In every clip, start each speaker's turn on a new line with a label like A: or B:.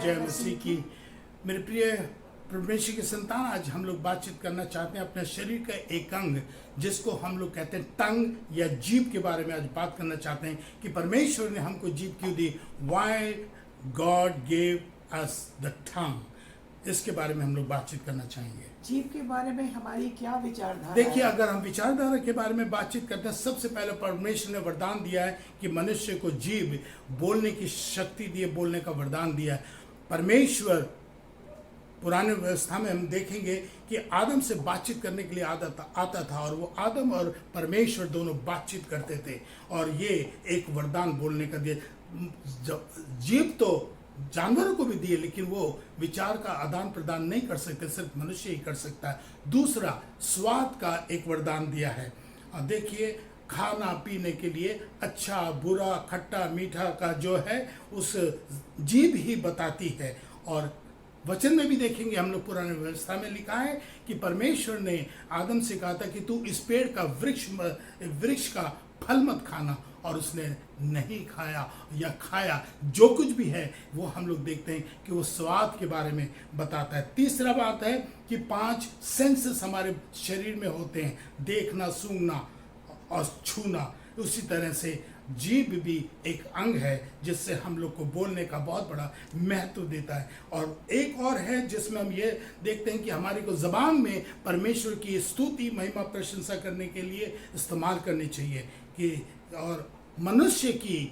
A: जय मसीह की। मेरे प्रिय परमेश्वर की संतान, आज हम लोग बातचीत करना चाहते हैं अपने शरीर का एक अंग जिसको हम लोग कहते हैं टंग या जीभ के बारे में आज बात करना चाहते हैं कि परमेश्वर ने हमको जीभ क्यों दी। Why God gave us the tongue, इसके बारे में हम लोग बातचीत करना चाहेंगे।
B: जीभ के बारे में हमारी क्या विचारधारा
A: देखिए,
B: है?
A: अगर हम विचारधारा के बारे में बातचीत करते हैं, सबसे पहले परमेश्वर ने वरदान दिया है कि मनुष्य को जीभ बोलने की शक्ति दी है, बोलने का वरदान दिया है। परमेश्वर पुराने व्यवस्था में हम देखेंगे कि आदम से बातचीत करने के लिए आता था और वो आदम और परमेश्वर दोनों बातचीत करते थे और ये एक वरदान बोलने का दिया। जीभ तो जानवरों को भी दिए, लेकिन वो विचार का आदान प्रदान नहीं कर सकते, सिर्फ मनुष्य ही कर सकता है। दूसरा, स्वाद का एक वरदान दिया है। देखिए, खाना पीने के लिए अच्छा बुरा खट्टा मीठा का जो है उस जीभ ही बताती है। और वचन में भी देखेंगे, हम लोग पुराने व्यवस्था में लिखा है कि परमेश्वर ने आदम से कहा था कि तू इस पेड़ का वृक्ष का फल मत खाना, और उसने नहीं खाया या खाया। जो कुछ भी है वो हम लोग देखते हैं कि वो स्वाद के बारे में बताता है। तीसरा बात है कि 5 सेंसेस हमारे शरीर में होते हैं, देखना, सूंघना और छूना। उसी तरह से जीभ भी एक अंग है जिससे हम लोग को बोलने का बहुत बड़ा महत्व देता है। और एक और है जिसमें हम ये देखते हैं कि हमारे को ज़बान में परमेश्वर की स्तुति महिमा प्रशंसा करने के लिए इस्तेमाल करनी चाहिए। कि और मनुष्य की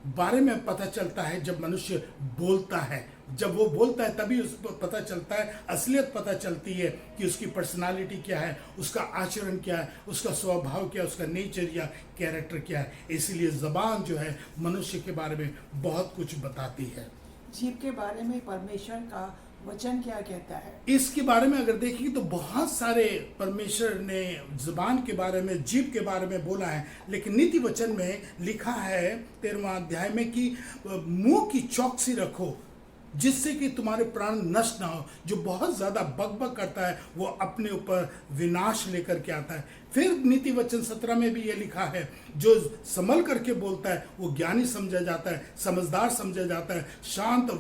A: बारे में पता चलता है जब मनुष्य बोलता है। जब वो बोलता है तभी उसको पता चलता है, असलियत पता चलती है कि उसकी पर्सनालिटी क्या है, उसका आचरण क्या है, उसका स्वभाव क्या है, उसका नेचर या कैरेक्टर क्या है। इसीलिए ज़बान जो है मनुष्य के बारे में बहुत कुछ बताती है।
B: जीभ के बारे में परमेश्वर का वचन क्या कहता है?
A: इसके बारे में अगर देखेंगे तो बहुत सारे परमेश्वर ने ज़बान के बारे में, जीभ के बारे में बोला है, लेकिन नीति वचन में लिखा है 13वां अध्याय में कि मुंह की चौकसी रखो जिससे कि तुम्हारे प्राण नष्ट ना हो। जो बहुत ज़्यादा बकबक करता है वो अपने ऊपर विनाश लेकर के आता है। फिर नीति वचन 17 में भी ये लिखा है, जो संभल करके बोलता है वो ज्ञानी समझा जाता है, समझदार समझा जाता है, शांत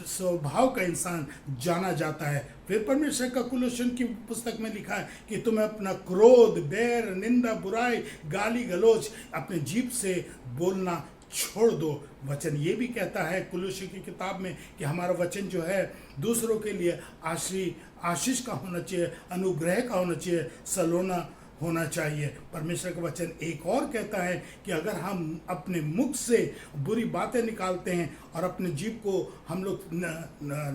A: स्वभाव का इंसान जाना जाता है। फिर परमेश्वर का कुलोशन की पुस्तक में लिखा है कि तुम्हें अपना क्रोध, बैर, निंदा, बुराई, गाली गलौज अपने जीभ से बोलना छोड़ दो। वचन ये भी कहता है कुलोसी की किताब में कि हमारा वचन जो है दूसरों के लिए आशीष का होना चाहिए, अनुग्रह का होना चाहिए, सलोना होना चाहिए। परमेश्वर का वचन एक और कहता है कि अगर हम अपने मुख से बुरी बातें निकालते हैं और अपने जीभ को हम लोग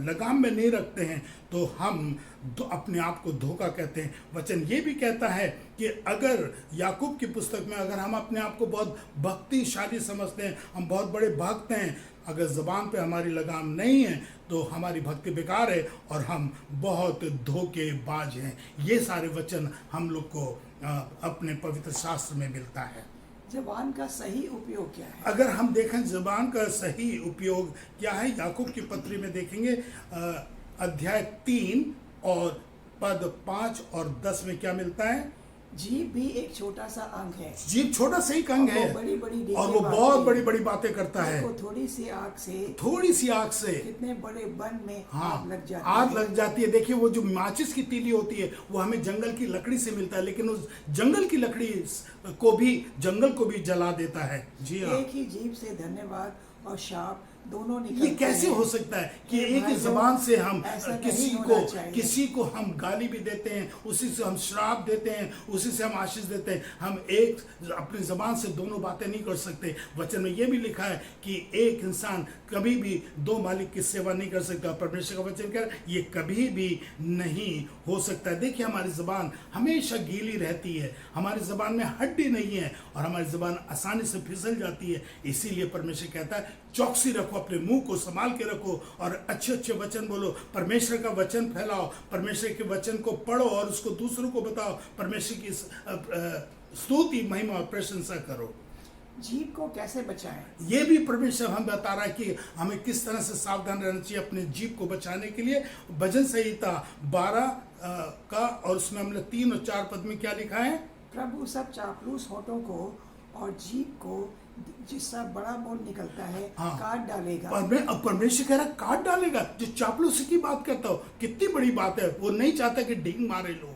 A: लगाम में नहीं रखते हैं तो हम अपने आप को धोखा कहते हैं। वचन ये भी कहता है कि अगर याकूब की पुस्तक में अगर हम अपने आप को बहुत भक्तिशाली समझते हैं, हम बहुत बड़े भक्त हैं, अगर ज़बान पे हमारी लगाम नहीं है तो हमारी भक्ति बेकार है और हम बहुत धोखेबाज हैं। ये सारे वचन हम लोग को अपने पवित्र शास्त्र में मिलता है।
B: ज़बान का सही उपयोग क्या है?
A: अगर हम देखें ज़बान का सही उपयोग क्या है, याकूब की पत्री में देखेंगे अध्याय 3 और पद 5 और 10 में क्या मिलता है।
B: जीभ भी एक छोटा सा अंग है।
A: जीभ छोटा सा ही अंग है और वो बहुत बड़ी बड़ी बातें करता है।
B: थोड़ी सी आग से
A: कितने
B: बड़े वन में
A: आग लग जाती है। देखिए, वो जो माचिस की तीली होती है वो हमें जंगल की लकड़ी से मिलता है, लेकिन उस जंगल की लकड़ी जंगल को भी जला देता है। जी हाँ,
B: एक ही जीभ से धन्यवाद और शाप दोनों
A: ये कैसे हो सकता है कि एक ही जबान से हम किसी को हम गाली भी देते हैं, उसी से हम श्राप देते हैं, उसी से हम आशीष देते हैं। हम एक अपनी जबान से दोनों बातें नहीं कर सकते। वचन में ये भी लिखा है कि एक इंसान कभी भी 2 मालिक की सेवा नहीं कर सकता। परमेश्वर का वचन कर ये कभी भी नहीं हो सकता है। देखिए, हमारी जबान हमेशा गीली रहती है, हमारी जबान में हड्डी नहीं है और हमारी जबान आसानी से फिसल जाती है। इसीलिए परमेश्वर कहता है चौकसी रखो, अपने मुंह को संभाल के रखो और अच्छे अच्छे वचन बोलो। परमेश्वर का वचन फैलाओ, परमेश्वर के वचन को पढ़ो और उसको दूसरों को बताओ। परमेश्वर की स्तुति महिमा और प्रशंसा करो।
B: जीभ को कैसे बचाएं?
A: ये भी परमेश्वर हम बता रहा है कि हमें किस तरह से सावधान रहना चाहिए अपने जीभ को बचाने के लिए। भजन संहिता 12 का और उसमें हमने 3 और 4 पद में क्या लिखा है।
B: प्रभु सब चापलूस होठों को और जीभ को जिसका बड़ा बोल निकलता है
A: हाँ।
B: काट डालेगा।
A: अब परमेश्वर कह रहा है काट डालेगा। जो चापलूसी की बात करता हो, कितनी बड़ी बात है। वो नहीं चाहता कि डींग मारे लोग।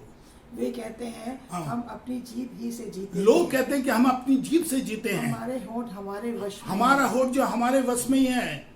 B: वे कहते हैं
A: हाँ।
B: हम अपनी जीभ ही से जीते
A: लोग
B: हैं।
A: कहते हैं कि हम अपनी जीभ से जीते हैं।
B: हमारे होंठ हमारे वश में
A: हमारा
B: हैं।
A: होठ जो हमारे वश में ही है।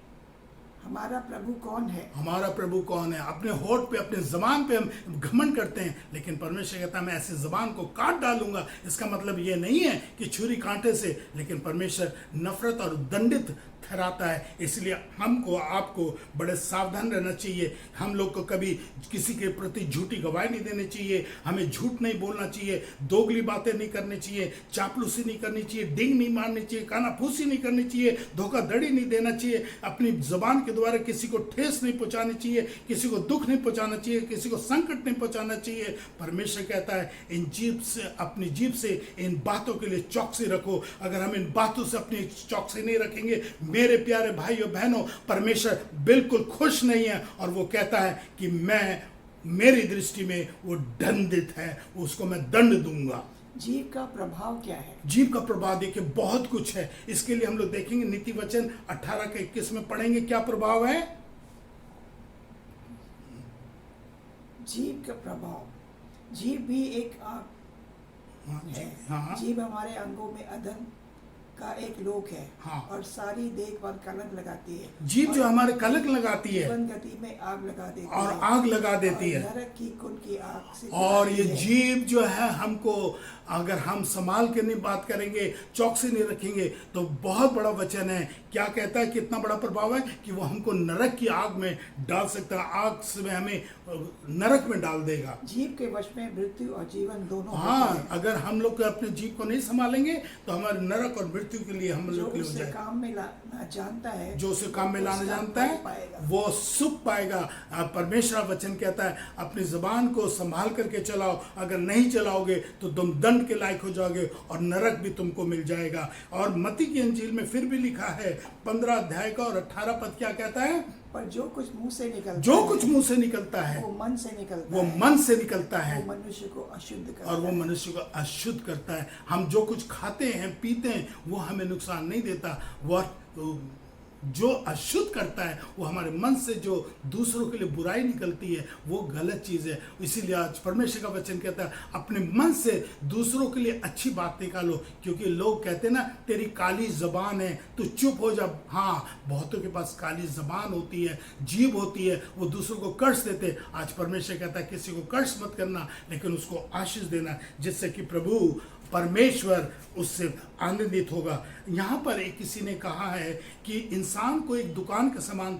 B: हमारा प्रभु कौन है?
A: हमारा प्रभु कौन है? अपने होठ पे, अपने जबान पे हम घमंड करते हैं, लेकिन परमेश्वर कहता है मैं ऐसे जबान को काट डालूंगा। इसका मतलब ये नहीं है कि छुरी कांटे से, लेकिन परमेश्वर नफरत और दंडित ठहराता है। इसलिए हमको आपको बड़े सावधान रहना चाहिए। हम लोग को कभी किसी के प्रति झूठी गवाही नहीं देनी चाहिए। हमें झूठ नहीं बोलना चाहिए, दोगली बातें नहीं करनी चाहिए, चापलूसी नहीं करनी चाहिए, डिंग नहीं मारनी चाहिए, कानाफूसी नहीं करनी चाहिए, धोखाधड़ी नहीं देना चाहिए, अपनी जुबान के द्वारा किसी को ठेस नहीं पहुंचानी चाहिए, किसी को दुख नहीं पहुंचाना चाहिए, किसी को संकट नहीं पहुंचाना चाहिए। परमेश्वर कहता है इन जीभ से, अपनी जीभ से इन बातों के लिए चौकसी रखो। अगर हम इन बातों से अपनी चौकसी नहीं रखेंगे, मेरे प्यारे भाइयों बहनों, परमेश्वर बिल्कुल खुश नहीं है। और वो कहता है कि मेरी दृष्टि में वो दंडित है, उसको मैं दंड दूंगा।
B: जीभ का प्रभाव क्या है?
A: जीभ का प्रभाव देखिए बहुत कुछ है। इसके लिए हम लोग देखेंगे नीति वचन 18 के 21 में पढ़ेंगे क्या प्रभाव है।
B: जीभ का प्रभाव। जीभ भी एक आग है।
A: हाँ।
B: जीभ हमारे अंगों में अधर्म का एक लोक है।
A: हाँ।
B: और सारी देख पर कलंक लगाती है।
A: जीभ जो हमारे कलंक लगाती है
B: जीवन गति में आग लगा देती
A: और
B: है।
A: आग लगा देती
B: और
A: है।
B: नरक की कुंड की आग से
A: और ये
B: जलाती है।
A: जीभ जो है हमको, अगर हम संभाल के नहीं बात करेंगे, चौकसी नहीं रखेंगे, तो बहुत बड़ा वचन है। क्या कहता है, कितना बड़ा प्रभाव है कि वो हमको नरक की आग में डाल सकता है। आग से हमें नरक में डाल देगा।
B: जीभ के वश में मृत्यु और जीवन दोनों होते
A: हाँ,
B: हैं।
A: अगर हम लोग अपने जीभ को नहीं संभालेंगे तो हमारे नरक और मृत्यु के लिए हम
B: जो
A: लोग के लिए हो
B: उसे
A: जाए।
B: काम में लाना जानता है,
A: जो उसे काम में लाना
B: उसका
A: जानता है
B: फल पाएगा।
A: वो सुख पाएगा। परमेश्वर वचन कहता है अपनी जुबान को संभाल करके चलाओ। अगर नहीं चलाओगे तो तुम दंड के लायक हो जाओगे और नरक भी तुमको मिल जाएगा। और मत्ती की इंजील में फिर भी लिखा है 15 अध्याय का और 18 पद क्या कहता है।
B: पर जो कुछ मुंह से निकलता
A: जो
B: है,
A: कुछ मुंह से निकलता है
B: वो मन से निकलता
A: वो
B: है,
A: मन से निकलता है
B: वो मनुष्य को अशुद्ध करता
A: और वो
B: है।
A: मनुष्य को अशुद्ध करता है। हम जो कुछ खाते हैं, पीते हैं, वो हमें नुकसान नहीं देता। वह जो अशुद्ध करता है वो हमारे मन से जो दूसरों के लिए बुराई निकलती है वो गलत चीज़ है। इसीलिए आज परमेश्वर का वचन कहता है अपने मन से दूसरों के लिए अच्छी बात निकालो। क्योंकि लोग कहते हैं ना तेरी काली जबान है, तू चुप हो जा। हाँ, बहुतों के पास काली जबान होती है, जीभ होती है, वो दूसरों को कर्ज देते। आज परमेश्वर कहता है किसी को कर्ज मत करना, लेकिन उसको आशीष देना, जिससे कि प्रभु परमेश्वर उससे आनंदित होगा। यहाँ पर एक किसी ने कहा है कि इंसान को एक दुकान के समान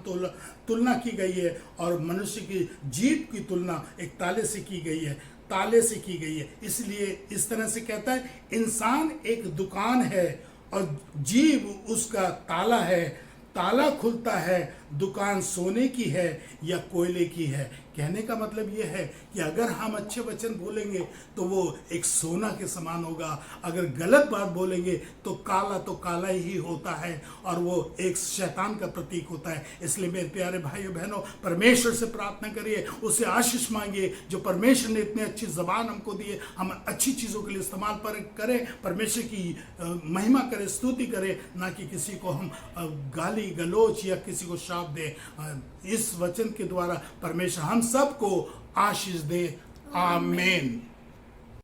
A: तुलना की गई है और मनुष्य की जीभ की तुलना एक ताले से की गई है, ताले से की गई है। इसलिए इस तरह से कहता है इंसान एक दुकान है और जीभ उसका ताला है। ताला खुलता है, दुकान सोने की है या कोयले की है। कहने का मतलब ये है कि अगर हम अच्छे वचन बोलेंगे तो वो एक सोना के समान होगा। अगर गलत बात बोलेंगे तो काला ही होता है और वो एक शैतान का प्रतीक होता है। इसलिए मेरे प्यारे भाइयों बहनों, परमेश्वर से प्रार्थना करिए, उससे आशीष मांगिए। जो परमेश्वर ने इतनी अच्छी जबान हमको दी है, हम अच्छी चीज़ों के लिए इस्तेमाल पर करें, परमेश्वर की महिमा करें, स्तुति करें, ना कि किसी को हम गाली गलोच या किसी को श्राप दे। इस वचन के द्वारा परमेश्वर हम सबको आशीष दे। आमीन।